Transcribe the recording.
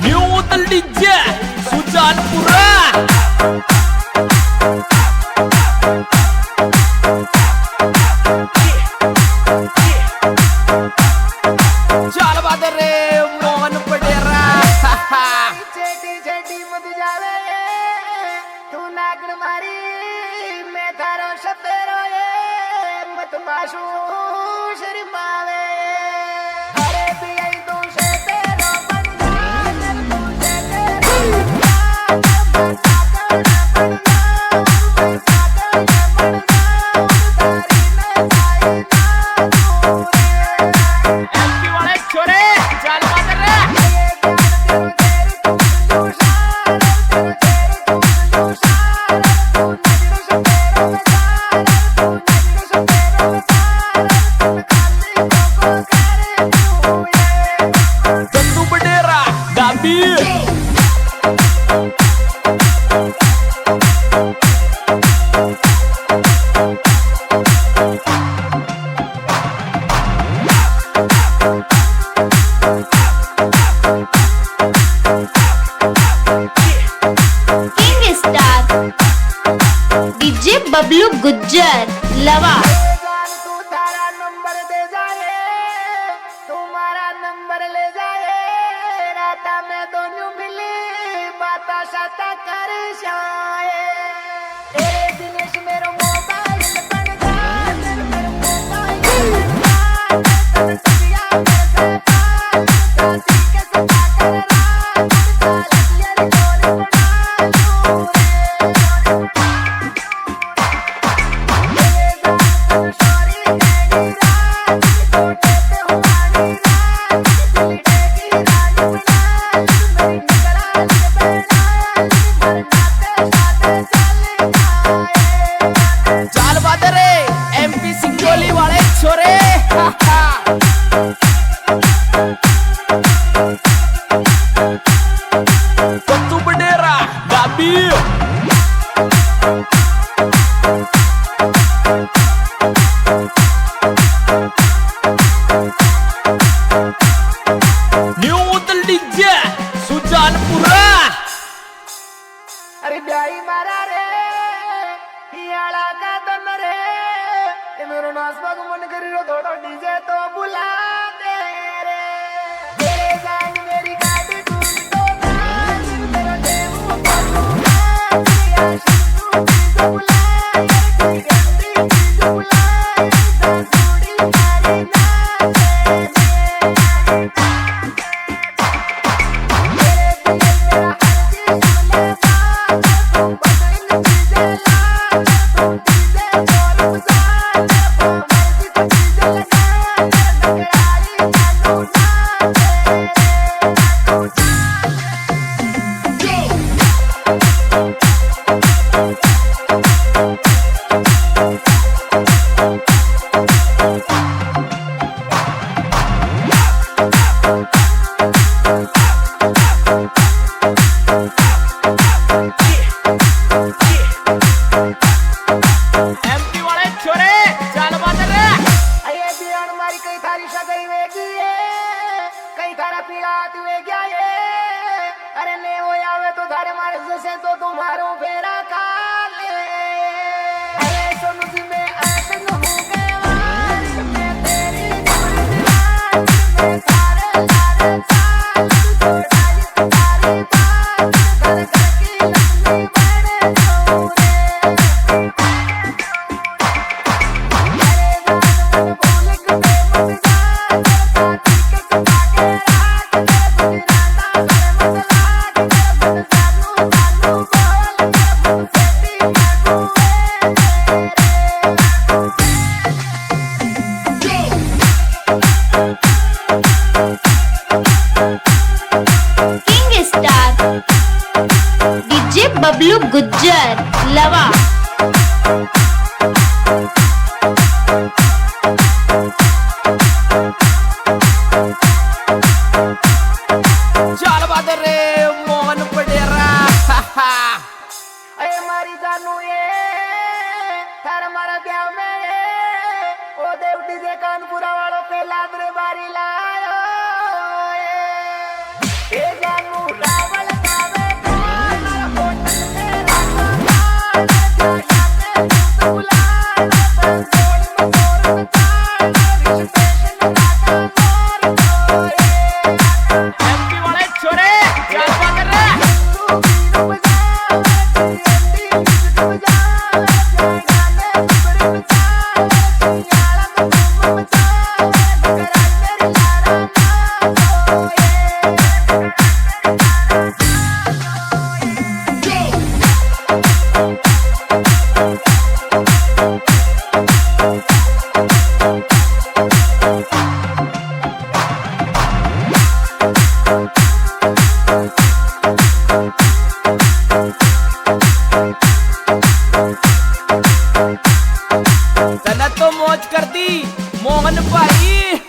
New Hotel DJ Sujanpura. चल बादर रे मोहन पटेरा चेटी चेटी मत जावे तू नागण मारी मैं थारो सतेरो ये मत माशू शर्मावे अरे पिया तू से तेरो बंदा तू से तेरो एमपी वाले छोरे चल बादर रे Tentu bendera Gambir. King star DJ Bablu Gujjar लवा। तू तारा नंबर दे जाए तुम्हारा नंबर ले जाए राता में दोनों मिली बाता साता कर जाए तेरे दिनेश मेरो मोबाइल बन गया मेरो मोबाइल बन गया सतिया कर साथी के सता कर रात यार जोरे चल बादर रे एमपी सिंगोली वाले छोरे Tentu bendera Gambir. New Hotel DJ Sujanpura. अरे ब्याई मारा रे हियाला का दम रे ये मेरो नाचबा को मन करी रो थोड़ा डीजे तो बुला दे रे तेरे जान मेरी गाड़ी ढूंढ दो ना तेरा देव को या शिशु डीजे बुला कोई गंदी डीजे बुला दासुड़ी मारी एमपी वाले छोरे चल बादर रे अये बियान मारी कई थारी सगाई वेगी है कई थारा पीड़ात वेग्या है अरे ने हो आवे तो थारे मारे से तो तुम्हारो फेरा खा ले अरे सुन जी मैं आशिक हो गया मैं तेरी दीवार मैं सारे सारे साल जोड़ाई तारी बात कर की लंबी बड़े छोरे king star DJ Bablu Gujjar लवा। चल बादर रे मोहन पटेरा अरे मारी जानू ये थार मारा ब्याह में डीजे कानपुरा वालों पे लादरे बारी लायो ए जानू रावल गावे गाना बोटन तेरा गाना जाने तू बुला बंदोड़ मोर बता स्टेशन लागा मोर एमपी वाले छोरे जलवा कर रहे तने तो मौज कर दी मोहन भाई